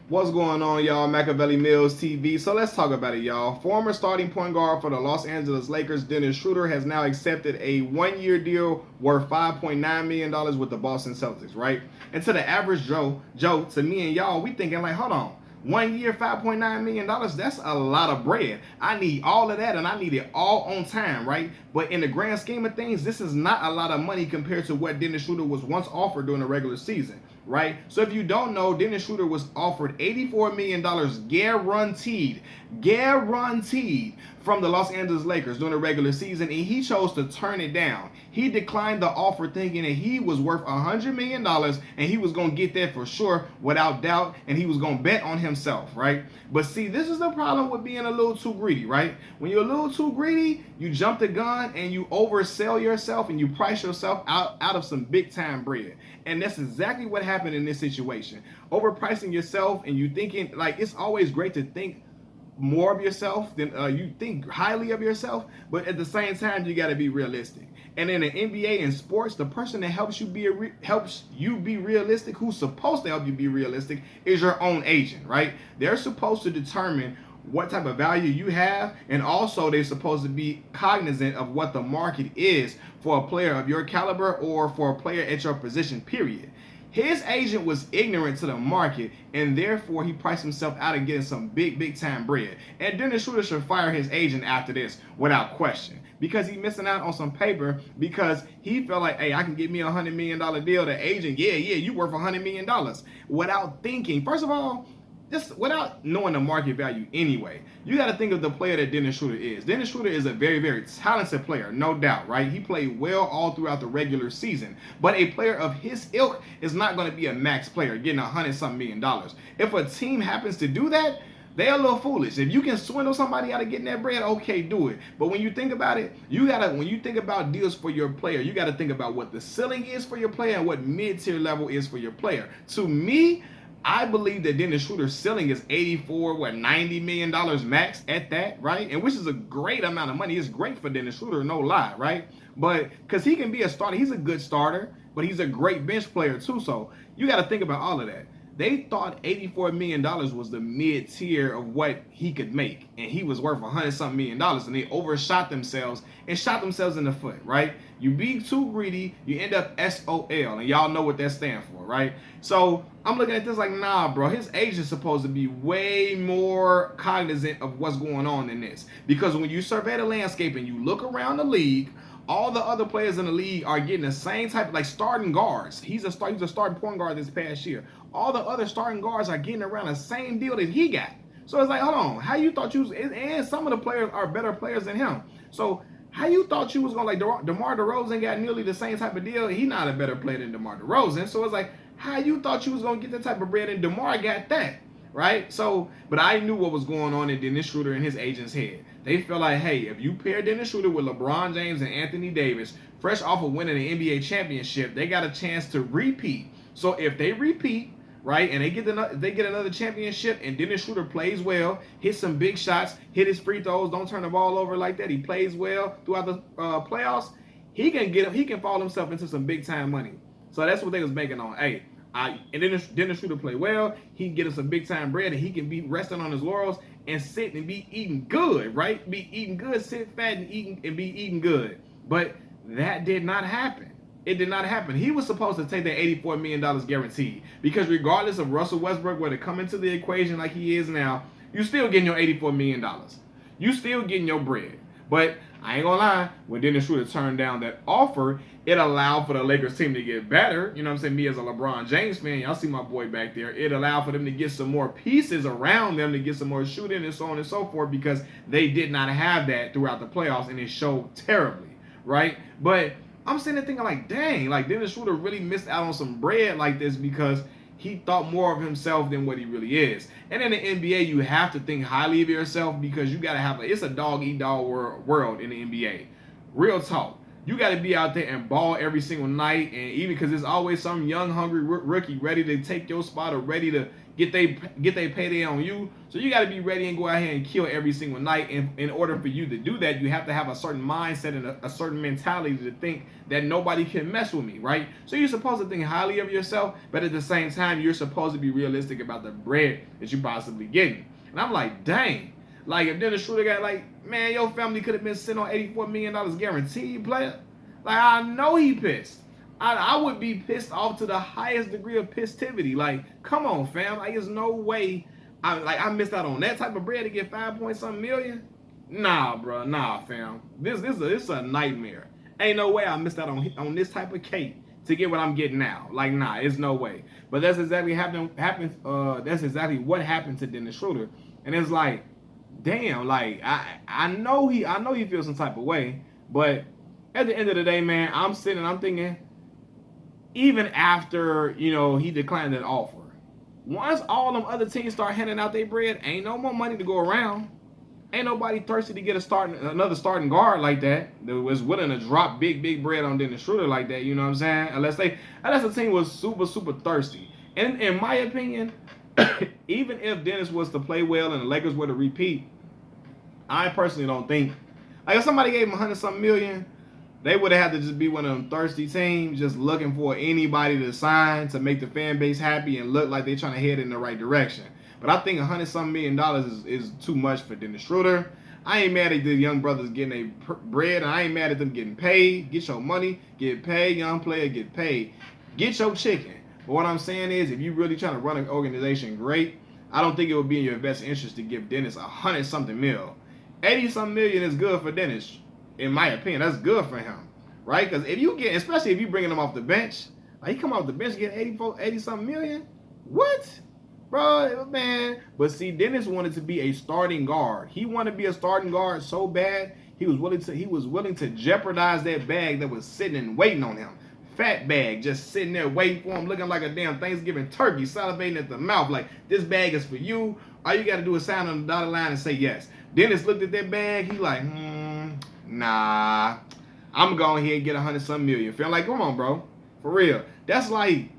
What's going on, y'all? Machiavelli Mills TV. So let's talk about it, y'all. Former starting point guard for the Los Angeles Lakers, Dennis Schroder, has now accepted a one-year deal worth $5.9 million with the Boston Celtics, right? And to the average Joe, to me and y'all, we thinking like, hold on. 1 year, $5.9 million, that's a lot of bread. I need all of that and I need it all on time, right? But in the grand scheme of things, this is not a lot of money compared to what Dennis Schroder was once offered during the regular season, right? So if you don't know, Dennis Schroder was offered $84 million guaranteed from the Los Angeles Lakers during the regular season, and he chose to turn it down. He declined the offer thinking that he was worth $100 million and he was going to get that for sure without doubt, and he was going to bet on himself, right? But see, this is the problem with being a little too greedy, right? When you're a little too greedy, you jump the gun and you oversell yourself and you price yourself out of some big time bread. And that's exactly what happened in this situation. Overpricing yourself and you thinking, like, it's always great to think more of yourself than you think highly of yourself, but at the same time you got to be realistic. And in the NBA and sports, the person that helps you be realistic, who's supposed to help you be realistic, is your own agent, right? They're supposed to determine what type of value you have, and also they're supposed to be cognizant of what the market is for a player of your caliber or for a player at your position, period. His agent was ignorant to the market, and therefore he priced himself out of getting some big time bread. And Dennis Schroder should fire his agent after this without question, because he's missing out on some paper because he felt like, hey, I can get me $100 million deal. The agent, yeah, you worth $100 million, without thinking. First of all, just without knowing the market value anyway. You got to think of the player that Dennis Schroder is. Dennis Schroder is a very talented player, no doubt, right? He played well all throughout the regular season. But a player of his ilk is not going to be a max player getting $100-something million. If a team happens to do that, they're a little foolish. If you can swindle somebody out of getting that bread, okay, do it. But when you think about it, when you think about deals for your player, you gotta think about what the ceiling is for your player and what mid-tier level is for your player. To me, I believe that Dennis Schroder's ceiling is $90 million max at that, right? And which is a great amount of money. It's great for Dennis Schroder, no lie, right? But because he can be a starter, he's a good starter, but he's a great bench player too. So you got to think about all of that. They thought $84 million was the mid-tier of what he could make, and he was worth $100-something million, and they overshot themselves and shot themselves in the foot, right? You be too greedy, you end up SOL, and y'all know what that stands for, right? So I'm looking at this like, nah, bro, his agent's supposed to be way more cognizant of what's going on than this, because when you survey the landscape and you look around the league, all the other players in the league are getting the same type of, like, starting guards. He's a starting point guard this past year. All the other starting guards are getting around the same deal that he got. So it's like, hold on, how you thought you was, and some of the players are better players than him. So how you thought you was going, like, DeMar DeRozan got nearly the same type of deal. He's not a better player than DeMar DeRozan. So it's like, how you thought you was going to get that type of bread and DeMar got that, right? So, but I knew what was going on in Dennis Schroder and his agent's head. They feel like, hey, if you pair Dennis Schroder with LeBron James and Anthony Davis, fresh off of winning the NBA championship, they got a chance to repeat. So if they repeat, right, and they get another championship, and Dennis Schroder plays well, hits some big shots, hit his free throws, don't turn the ball over like that, he plays well throughout the playoffs, he can fall himself into some big time money. So that's what they was banking on. Hey, and Dennis Schroder play well, he can get him some big time bread, and he can be resting on his laurels and sit and be eating good, right? Be eating good, sit fat and be eating good. But that did not happen. It did not happen. He was supposed to take that $84 million guaranteed, because regardless of Russell Westbrook were to come into the equation like he is now, you still getting your $84 million. You still getting your bread. But I ain't gonna lie, when Dennis Schroder turned down that offer, it allowed for the Lakers team to get better. You know what I'm saying? Me as a LeBron James fan, y'all see my boy back there. It allowed for them to get some more pieces around them, to get some more shooting and so on and so forth, because they did not have that throughout the playoffs, and it showed terribly, right? But I'm sitting there thinking like, dang, like Dennis Schroder really missed out on some bread like this because he thought more of himself than what he really is. And in the NBA, you have to think highly of yourself, because you got to have it's a dog-eat-dog world in the NBA. Real talk. You got to be out there and ball every single night, and even because there's always some young, hungry rookie ready to take your spot or ready to get they payday on you. So you got to be ready and go out here and kill every single night. And in order for you to do that, you have to have a certain mindset and a certain mentality to think that nobody can mess with me, right? So you're supposed to think highly of yourself, but at the same time, you're supposed to be realistic about the bread that you possibly getting. And I'm like, dang. Like, if Dennis Schroder got, like, man, your family could have been sitting on $84 million guaranteed, player. Like, I know he pissed. I would be pissed off to the highest degree of pissivity. Like, come on, fam. Like, there's no way I missed out on that type of bread to get 5 point something million. Nah, bro. Nah, fam. This is a nightmare. Ain't no way I missed out on this type of cake to get what I'm getting now. Like, nah, it's no way. But that's exactly that's exactly what happened to Dennis Schroder. And it's like, damn, like I know he feels some type of way, but at the end of the day, man, I'm thinking, even after, he declined that offer, once all them other teams start handing out their bread, ain't no more money to go around. Ain't nobody thirsty to get another starting guard like that was willing to drop big bread on Dennis Schroder like that. You know what I'm saying? Unless the team was super thirsty. And in my opinion, even if Dennis was to play well and the Lakers were to repeat, I personally don't think, like, if somebody gave him 100-something million, they would have had to just be one of them thirsty teams just looking for anybody to sign to make the fan base happy and look like they're trying to head in the right direction. But I think $100-something million is too much for Dennis Schroder. I ain't mad at the young brothers getting their bread, and I ain't mad at them getting paid. Get your money, get paid, young player, get paid. Get your chicken. But what I'm saying is, if you really trying to run an organization great, I don't think it would be in your best interest to give Dennis 100-something mil. 80-something million is good for Dennis, in my opinion. That's good for him, right? Because especially if you bringing him off the bench, like, he come off the bench getting 80-something million. What? Bro, man. But see, Dennis wanted to be a starting guard. He wanted to be a starting guard so bad, he was willing to jeopardize that bag that was sitting and waiting on him. Fat bag, just sitting there waiting for him, looking like a damn Thanksgiving turkey, salivating at the mouth, like, this bag is for you. All you got to do is sign on the dotted line and say yes. Dennis looked at that bag. He like, nah, I'm going here and get 100-something million. Feel like, come on, bro, for real. That's like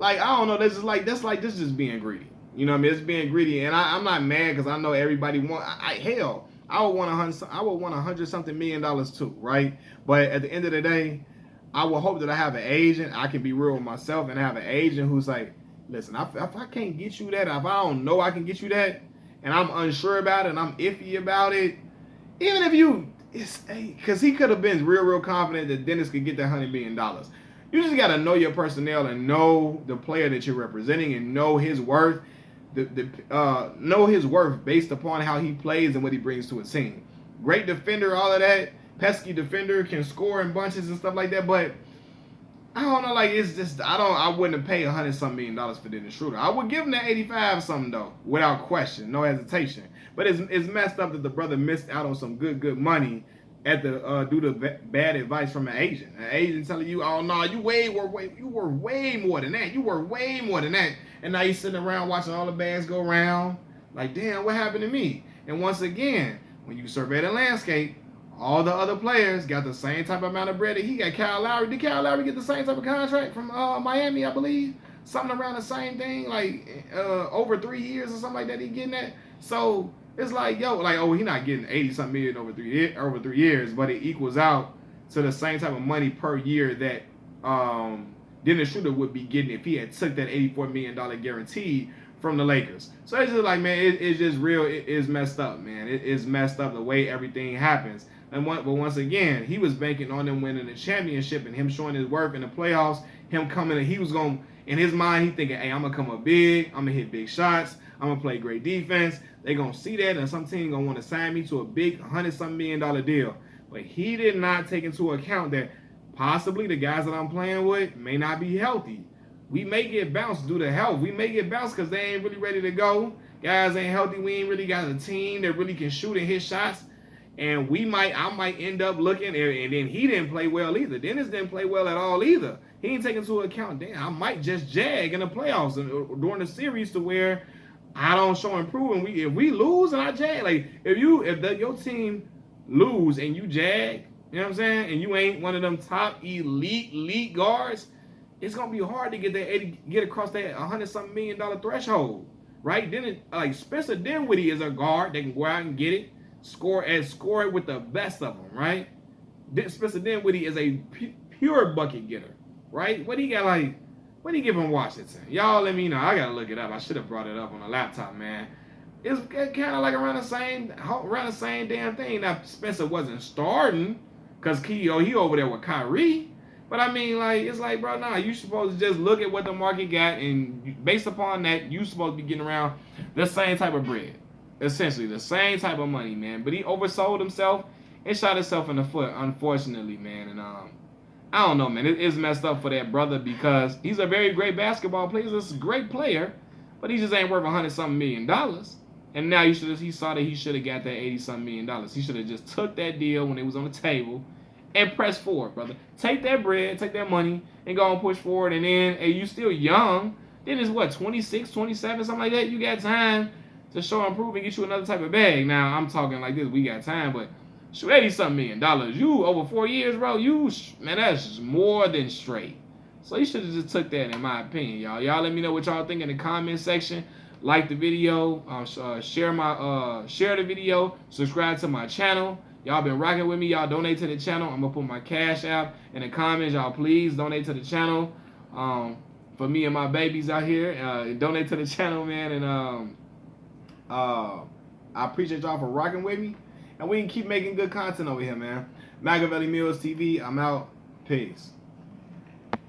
I don't know. This is just being greedy. You know what I mean? It's being greedy, and I'm not mad because I know everybody want. Hell, I would want $100-something million too, right? But at the end of the day, I will hope that I have an agent. I can be real with myself and have an agent who's like, listen, if I can't get you that, if I don't know I can get you that, and I'm unsure about it and I'm iffy about it, even if because he could have been real confident that Dennis could get that $100 million. You just got to know your personnel and know the player that you're representing and know his worth. Know his worth based upon how he plays and what he brings to a team. Great defender, all of that. Pesky defender, can score in bunches and stuff like that. But I don't know, like, it's just I wouldn't have paid $100-something million for Dennis Schroder. I would give him that 85-something though, without question, no hesitation. But it's messed up that the brother missed out on some good money at the due to bad advice from an agent. An agent telling you, oh no, you were way more than that. You were way more than that. And now you're sitting around watching all the bags go around. Like, damn, what happened to me? And once again, when you survey the landscape, all the other players got the same type of amount of bread that he got. Kyle Lowry, did Kyle Lowry get the same type of contract from Miami, I believe? Something around the same thing, like over 3 years or something like that he getting that. So it's like, he not getting 80-something million over 3 years, but it equals out to the same type of money per year that Dennis Schroder would be getting if he had took that $84 million guarantee from the Lakers. So it's just like, man, it's just real. It is messed up, man. It is messed up the way everything happens. But once again, he was banking on them winning the championship and him showing his worth in the playoffs. Him coming, and he was going, in his mind, he thinking, hey, I'm going to come up big. I'm going to hit big shots. I'm going to play great defense. They're going to see that, and some team going to want to sign me to a big $100-something million deal. But he did not take into account that possibly the guys that I'm playing with may not be healthy. We may get bounced due to health. We may get bounced because they ain't really ready to go. Guys ain't healthy. We ain't really got a team that really can shoot and hit shots. And I might end up looking, and then he didn't play well either. Dennis didn't play well at all either. He ain't taking into account, damn, I might just jag in the playoffs during the series to where I don't show improvement. If we lose and I jag, like if your team lose and you jag, you know what I'm saying, and you ain't one of them top elite guards, it's gonna be hard to get across that $100-something million threshold. right? Then like Spencer Dinwiddie is a guard that can go out and get it, score it with the best of them, right? Spencer Dinwiddie is a pure bucket getter, right? What he got like? What he giving Washington? Y'all let me know. I gotta look it up. I should have brought it up on the laptop, man. It's kind of like around the same damn thing. Now Spencer wasn't starting because he over there with Kyrie. But I mean, like, it's like, bro, nah, you supposed to just look at what the market got, and based upon that, you supposed to be getting around the same type of bread. Essentially, the same type of money, man. But he oversold himself and shot himself in the foot, unfortunately, man. And I don't know, man. It is messed up for that brother because he's a very great basketball player. He's a great player, but he just ain't worth $100-something million. And now he saw that he should have got that $80-something million. He should have just took that deal when it was on the table and press forward, brother. Take that bread, take that money, and go and push forward. And then, hey, you still young. Then it's what, 26, 27, something like that? You got time to show and prove and get you another type of bag. Now, I'm talking like this. We got time, but shoot, $80-something million. You, over 4 years, bro, man, that's just more than straight. So you should have just took that, in my opinion, y'all. Y'all let me know what y'all think in the comment section. Like the video, share the video, subscribe to my channel. Y'all been rocking with me. Y'all donate to the channel. I'm gonna put my Cash App in the comments. Y'all please donate to the channel. For me and my babies out here, donate to the channel, man. And I appreciate y'all for rocking with me. And we can keep making good content over here, man. Machiavelli Mills TV. I'm out. Peace.